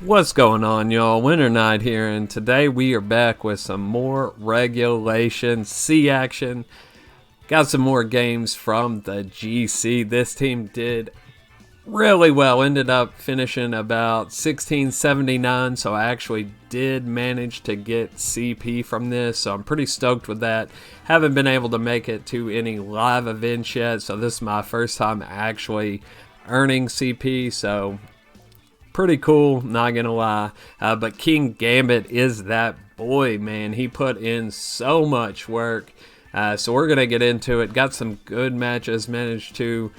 What's going on, y'all? Winter Night here, and today we are back with some more regulation C action. Got some more games from the GC. This team did really well. Ended up finishing about 1679, so I actually did manage to get CP from this, so I'm pretty stoked with that. Haven't been able to make it to any live events yet, so this is my first time actually earning CP, so pretty cool, not gonna lie. But Kingambit is that boy, man. He put in so much work. So we're gonna get into it. Got some good matches. Managed to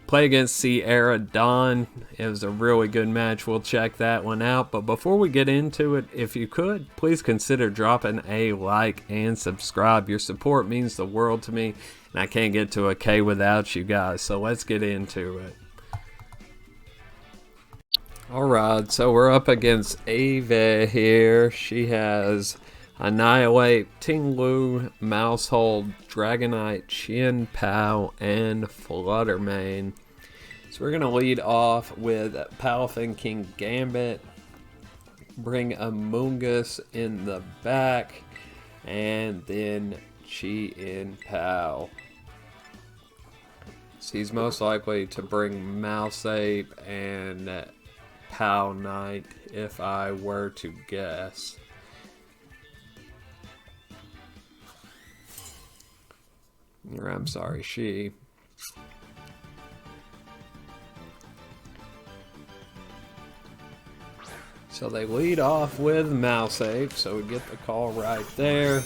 play against Sierra Dawn. It was a really good match. We'll check that one out. But before we get into it, if you could, please consider dropping a like and subscribe. Your support means the world to me, and I can't get to a K without you guys. So let's get into it. Alright, so we're up against Ava here. She has Annihilate, Ting Lu, Mousehold, Dragonite, Chien-Pao, and Fluttermane. So we're going to lead off with Palafin Kingambit, bring Amoonguss in the back, and then Chien-Pao. So he's most likely to bring Mouseape and Pao Knight, if I were to guess. Or I'm sorry, she. So they lead off with Mouseape, so we get the call right there.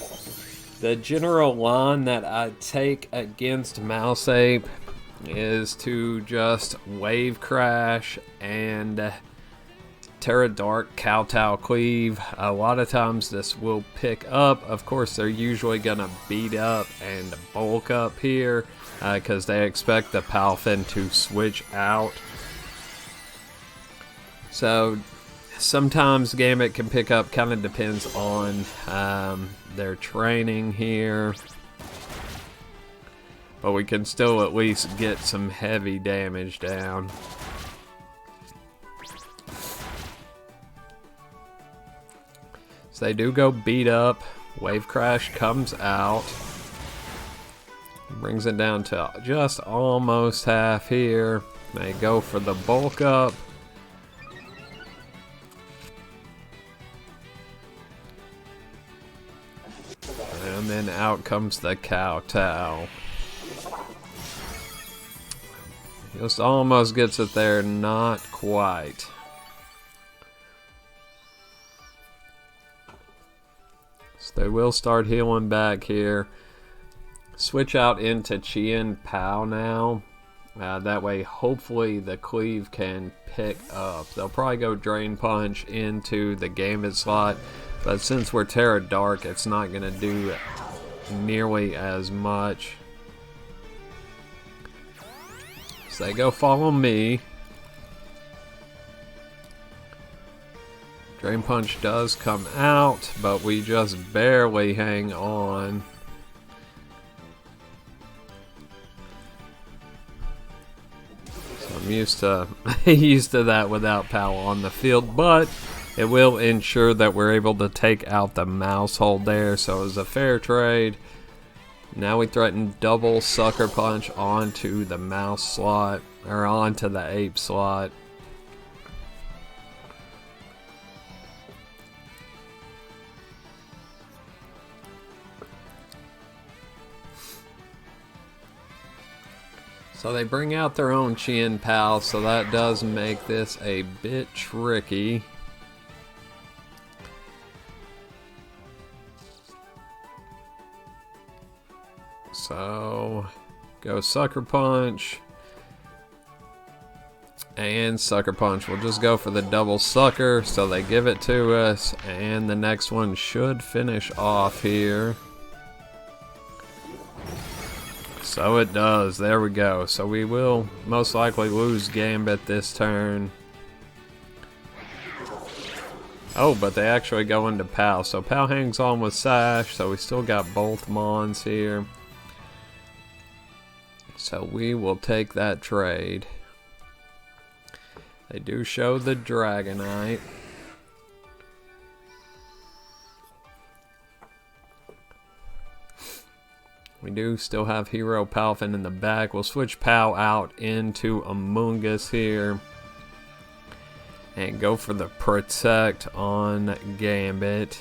The general line that I take against Mouseape is to just Wave Crash and Terra Dark, Kowtow, Cleave. A lot of times this will pick up. Of course, they're usually going to beat up and bulk up here because they expect the Palafin to switch out. So sometimes Gambit can pick up, kind of depends on their training here. But we can still at least get some heavy damage down. So they do go beat up. Wave Crash comes out. Brings it down to just almost half here. They go for the bulk up. And then out comes the Kowtow. Just almost gets it there, not quite. So they will start healing back here. Switch out into Chien-Pao now. That way, hopefully, the Cleave can pick up. They'll probably go Drain Punch into the Gambit slot. But since we're Terra Dark, it's not going to do nearly as much. So they go follow me. Drain Punch does come out, but we just barely hang on. So I'm used to that without Pao on the field, but it will ensure that we're able to take out the Mousehold there. So it was a fair trade. Now we threaten double Sucker Punch onto the Mouse slot, or onto the Ape slot. So they bring out their own Chien-Pao, so that does make this a bit tricky. So, go Sucker Punch. And Sucker Punch. We'll just go for the double Sucker, so they give it to us. And the next one should finish off here. So it does. There we go. So we will most likely lose Gambit this turn. Oh, but they actually go into Pao. So Pao hangs on with Sash, so we still got both Mons here. So we will take that trade. They do show the Dragonite. We do still have Hero Palafin in the back. We'll switch Pao out into Amoonguss here. And go for the Protect on Gambit.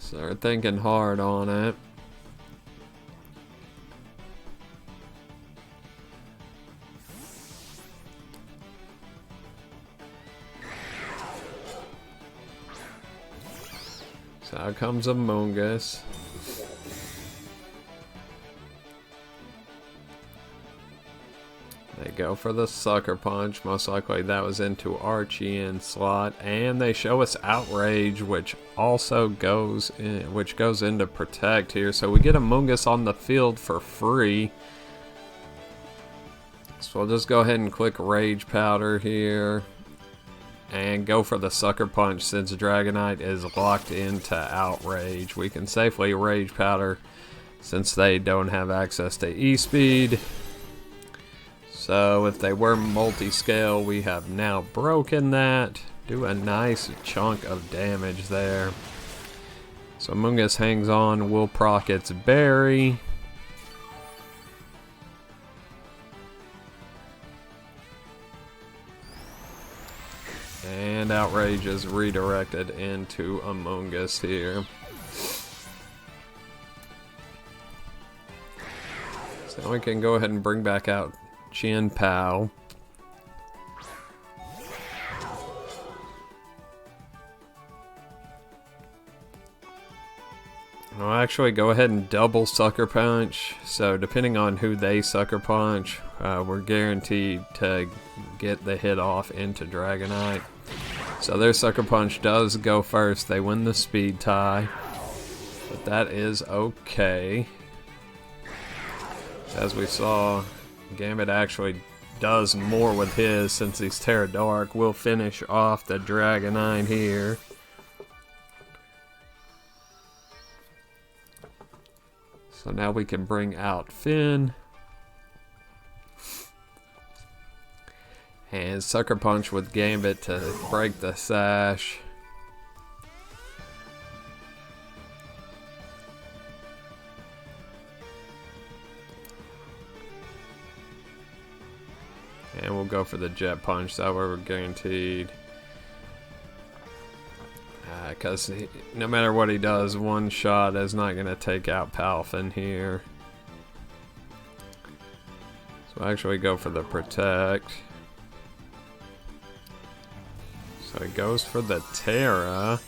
So they're thinking hard on it. So out comes Amoonguss. They go for the Sucker Punch. Most likely that was into our Chien slot. And they show us Outrage, which also goes into Protect here. So we get Amoonguss on the field for free. So we'll just go ahead and click Rage Powder here. And go for the Sucker Punch since Dragonite is locked into Outrage. We can safely Rage Powder since they don't have access to E-Speed. So if they were multi-scale, we have now broken that. Do a nice chunk of damage there. So Amoonguss hangs on, will proc its berry. And Outrage is redirected into Amoonguss here. So we can go ahead and bring back out Chien-Pao. I'll actually go ahead and double Sucker Punch. So depending on who they Sucker Punch, we're guaranteed to get the hit off into Dragonite. So their Sucker Punch does go first. They win the speed tie. But that is okay. As we saw, Gambit actually does more with his since he's Terra Dark. We'll finish off the Dragonite here. So now we can bring out Finn. And Sucker Punch with Gambit to break the sash. And we'll go for the Jet Punch, that way we're guaranteed. Because no matter what he does, one shot is not going to take out Palafin here. So actually go for the Protect. So he goes for the Terra.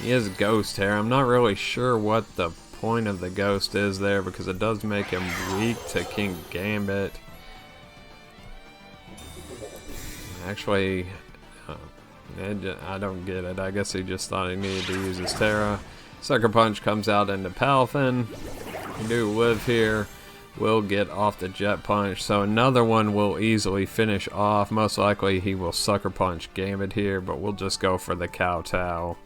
He is Ghost Terra. I'm not really sure what the point of the Ghost is there because it does make him weak to Kingambit. Actually, I don't get it. I guess he just thought he needed to use his Terra. Sucker Punch comes out into Palafin. We do live here. Will get off the Jet Punch. So another one will easily finish off. Most likely he will Sucker Punch Gambit here, but we'll just go for the Kowtow.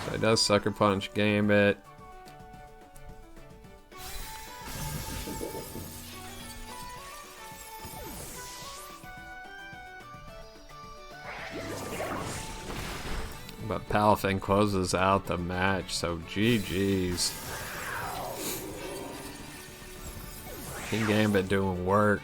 So he does Sucker Punch Gambit. But Palafin closes out the match, so GG's. Kingambit doing work.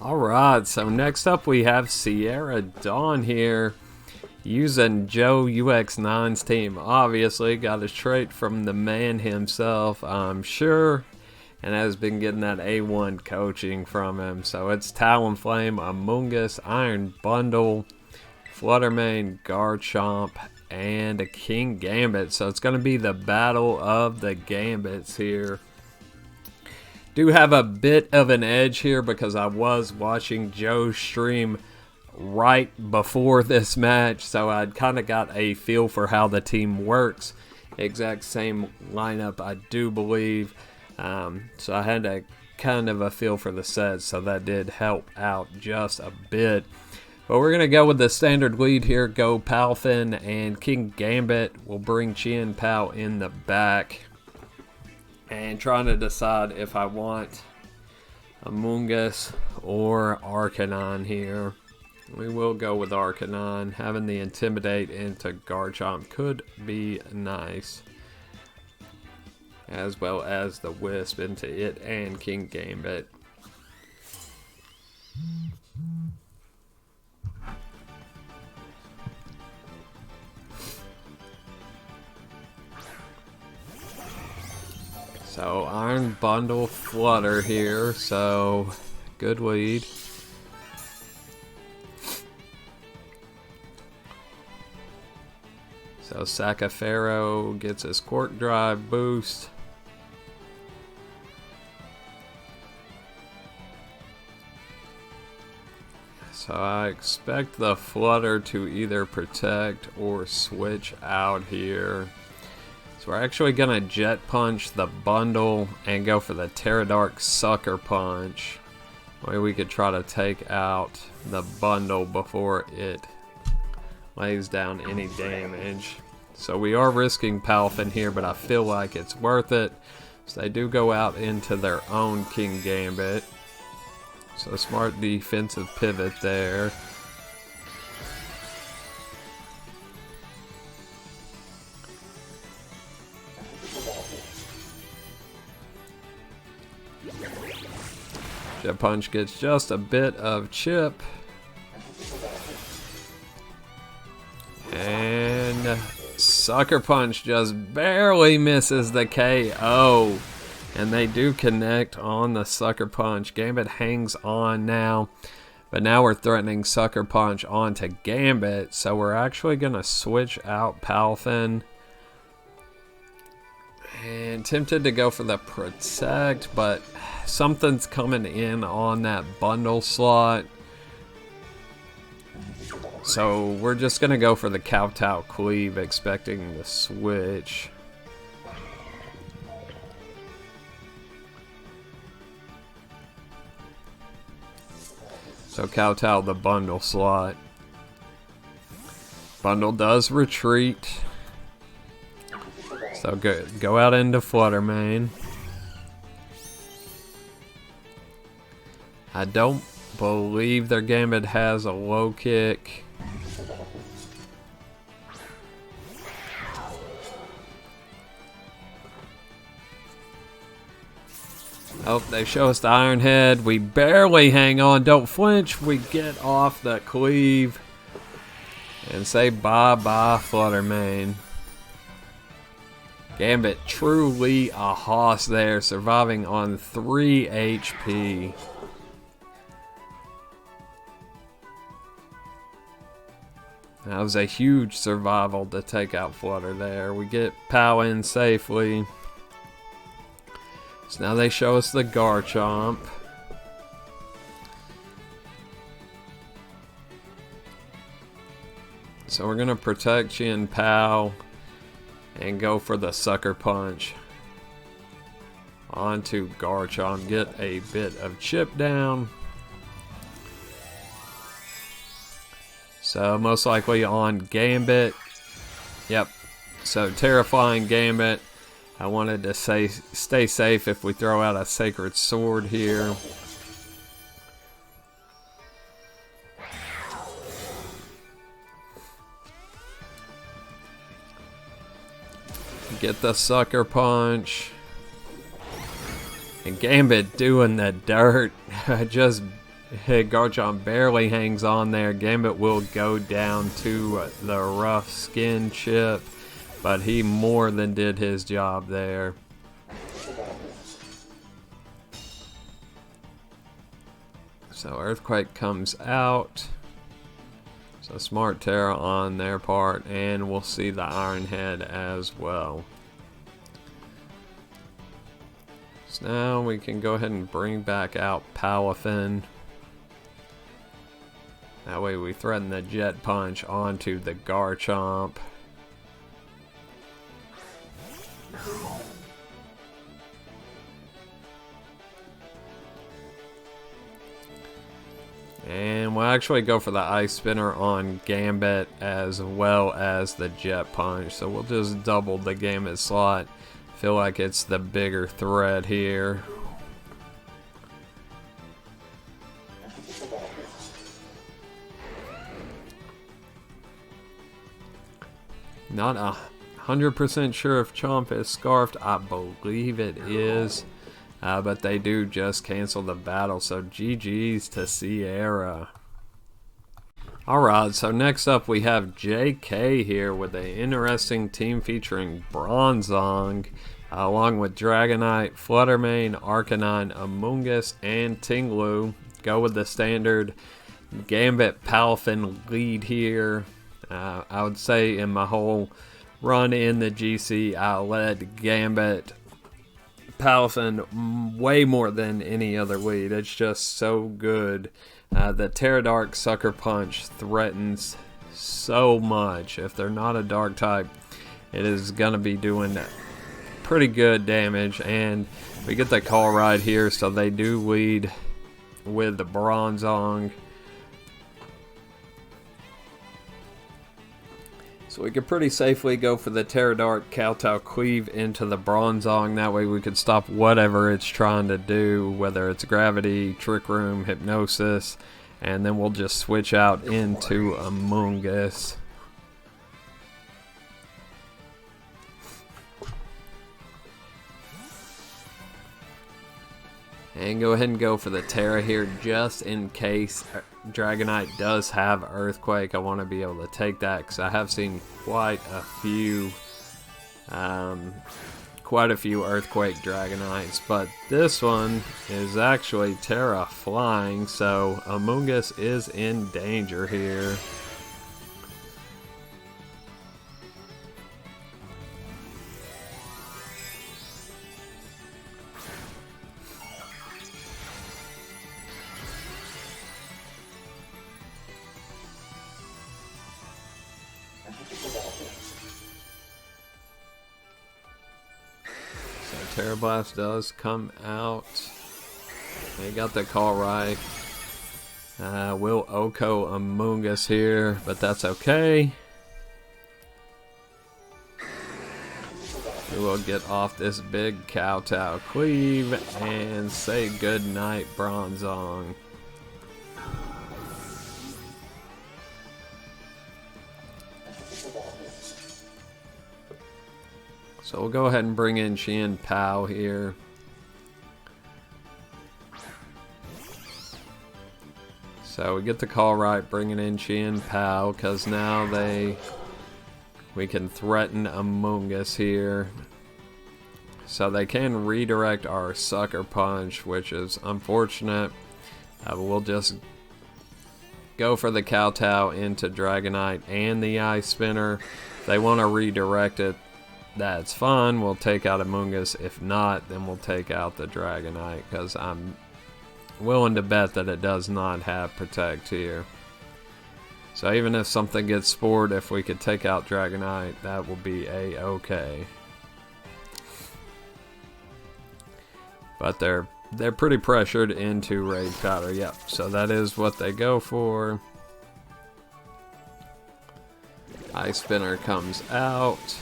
Alright, so next up we have Sierra Dawn here. Using Joe UX9's team. Obviously, got a trait from the man himself, I'm sure. And has been getting that A1 coaching from him. So it's Talonflame, Amoonguss, Iron Bundle, Fluttermane, Garchomp, and a Kingambit. So it's going to be the battle of the Gambits here. Do have a bit of an edge here because I was watching Joe's stream right before this match, so I'd kind of got a feel for how the team works. Exact same lineup, I do believe. So I had a kind of a feel for the set, so that did help out just a bit. But we're going to go with the standard lead here. Go Palafin and Kingambit will bring Chien-Pao in the back. And trying to decide if I want Among Us or Arcanine here. We will go with Arcanine. Having the Intimidate into Garchomp could be nice. As well as the Wisp into it and Kingambit. So Iron Bundle Flutter here, so good lead. So Sacafaro gets his Quark Drive boost. So I expect the Flutter to either protect or switch out here. So we're actually going to Jet Punch the bundle and go for the Pterodark Sucker Punch. Way we could try to take out the bundle before it lays down any damage. So we are risking Palafin here, but I feel like it's worth it. So they do go out into their own Kingambit. So smart defensive pivot there. Jet Punch gets just a bit of chip. And Sucker Punch just barely misses the KO. And they do connect on the Sucker Punch. Gambit hangs on now. But now we're threatening Sucker Punch onto Gambit. So we're actually going to switch out Palafin. And tempted to go for the Protect, but something's coming in on that bundle slot. So we're just going to go for the Kowtow Cleave, expecting the switch. So Kowtow the bundle slot. Bundle does retreat. So go out into Flutter Mane. I don't believe their Gambit has a low kick. Oh, they show us the Iron Head. We barely hang on. Don't flinch. We get off the cleave. And say bye-bye, Flutter Mane. Gambit truly a hoss there, surviving on 3 HP. That was a huge survival to take out Flutter there. We get Pow in safely. So now they show us the Garchomp. So we're going to protect Chien-Pao and go for the Sucker Punch onto Garchomp. Get a bit of chip down. So most likely on Gambit. Yep. So terrifying Gambit. I wanted to say stay safe if we throw out a Sacred Sword here. Get the Sucker Punch. And Gambit doing the dirt. Just Garchomp barely hangs on there. Gambit will go down to the rough skin chip. But he more than did his job there. So Earthquake comes out. So smart Terra on their part, and we'll see the Iron Head as well. So now we can go ahead and bring back out Palafin. That way we threaten the Jet Punch onto the Garchomp. And we'll actually go for the Ice Spinner on Gambit as well as the Jet Punch. So we'll just double the Gambit slot. Feel like it's the bigger threat here. Not 100% sure if Chomp is scarfed. I believe it is. But they do just cancel the battle, so GG's to Sierra. Alright, so next up we have JK here with an interesting team featuring Bronzong, along with Dragonite, Fluttermane, Arcanine, Amoonguss, and Ting Lu. Go with the standard Gambit Palafin lead here. I would say in my whole run in the GC, I led Gambit Palafin way more than any other lead. It's just so good. The Teradark Sucker Punch threatens so much. If they're not a dark type, it is gonna be doing pretty good damage. And we get the call right here, so they do lead with the Bronzong. So we could pretty safely go for the Teradark Kowtow Cleave into the Bronzong. That way we could stop whatever it's trying to do, whether it's Gravity, Trick Room, Hypnosis, and then we'll just switch out into Amoonguss. And go ahead and go for the Terra here just in case Dragonite does have Earthquake. I want to be able to take that because I have seen quite a few Earthquake Dragonites. But this one is actually Terra Flying, so Amoonguss is in danger here. Terra Blast does come out. They got the call right. Will Oko Amoonguss here, but that's okay. We will get off this big Kowtow Cleave and say good night, Bronzong. So we'll go ahead and bring in Chien-Pao here. So we get the call right, bringing in Chien-Pao, because now we can threaten Amoonguss here. So they can redirect our Sucker Punch, which is unfortunate. We'll just go for the Kowtow into Dragonite and the Ice Spinner. If they want to redirect it, that's fine. We'll take out Amoonguss. If not, then we'll take out the Dragonite, because I'm willing to bet that it does not have Protect here. So even if something gets spored, if we could take out Dragonite, that will be a-okay. But they're pretty pressured into Rage Powder. Yep, so that is what they go for. Ice Spinner comes out.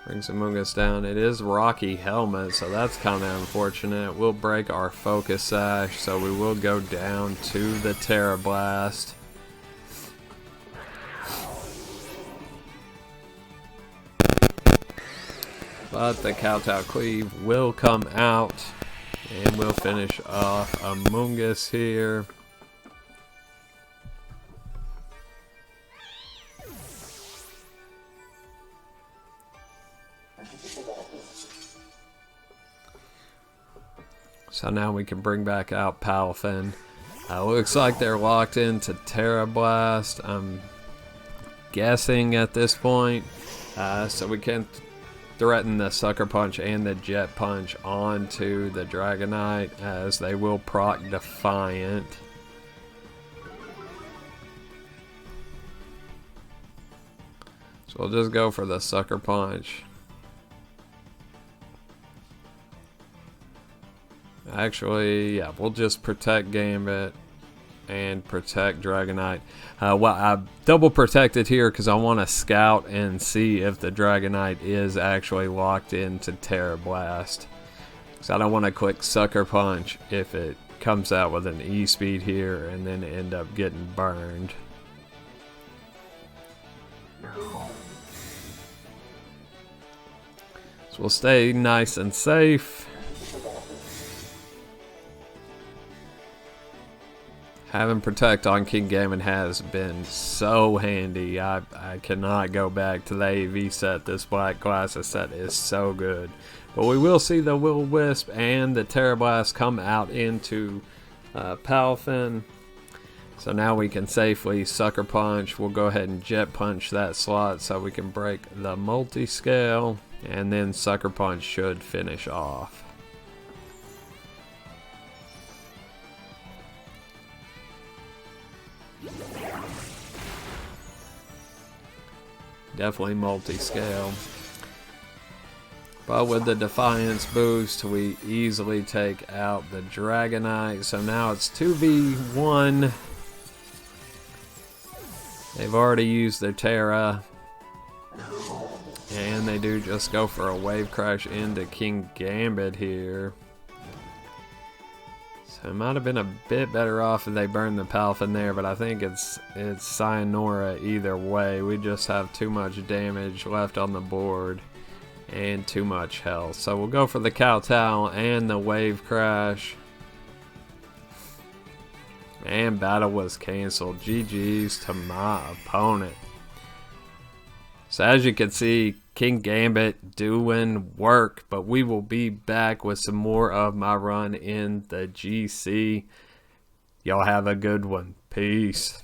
Brings Amoonguss down. It is Rocky Helmet, so that's kind of unfortunate. We'll break our Focus Sash, so we will go down to the Terra Blast. But the Kowtow Cleave will come out, and we'll finish off Amoonguss here. So now we can bring back out Palafin. Looks like they're locked into Terra Blast, I'm guessing at this point. So we can threaten the Sucker Punch and the Jet Punch onto the Dragonite, as they will proc Defiant. So we'll just go for the Sucker Punch. Actually, yeah, we'll just protect Gambit and protect Dragonite. Well, I double protected here because I want to scout and see if the Dragonite is actually locked into Terra Blast. So I don't want to click Sucker Punch if it comes out with an E-Speed here and then end up getting burned. So we'll stay nice and safe. Having Protect on Kingambit has been so handy. I cannot go back to the AV set. This Black Glasses set is so good. But we will see the Will-O-Wisp and the Terra Blast come out into Palafin. So now we can safely Sucker Punch. We'll go ahead and Jet Punch that slot so we can break the multi-scale. And then Sucker Punch should finish off. Definitely multi-scale. But with the Defiance boost, we easily take out the Dragonite. So now it's 2v1. They've already used their Terra. And they do just go for a Wave Crash into Kingambit here. So it might have been a bit better off if they burned the Palafin there, but I think it's Sayonara either way. We just have too much damage left on the board and too much health. So we'll go for the Kowtow and the Wave Crash. And battle was canceled. GG's to my opponent. So as you can see, Kingambit doing work, but we will be back with some more of my run in the GC. Y'all have a good one. Peace.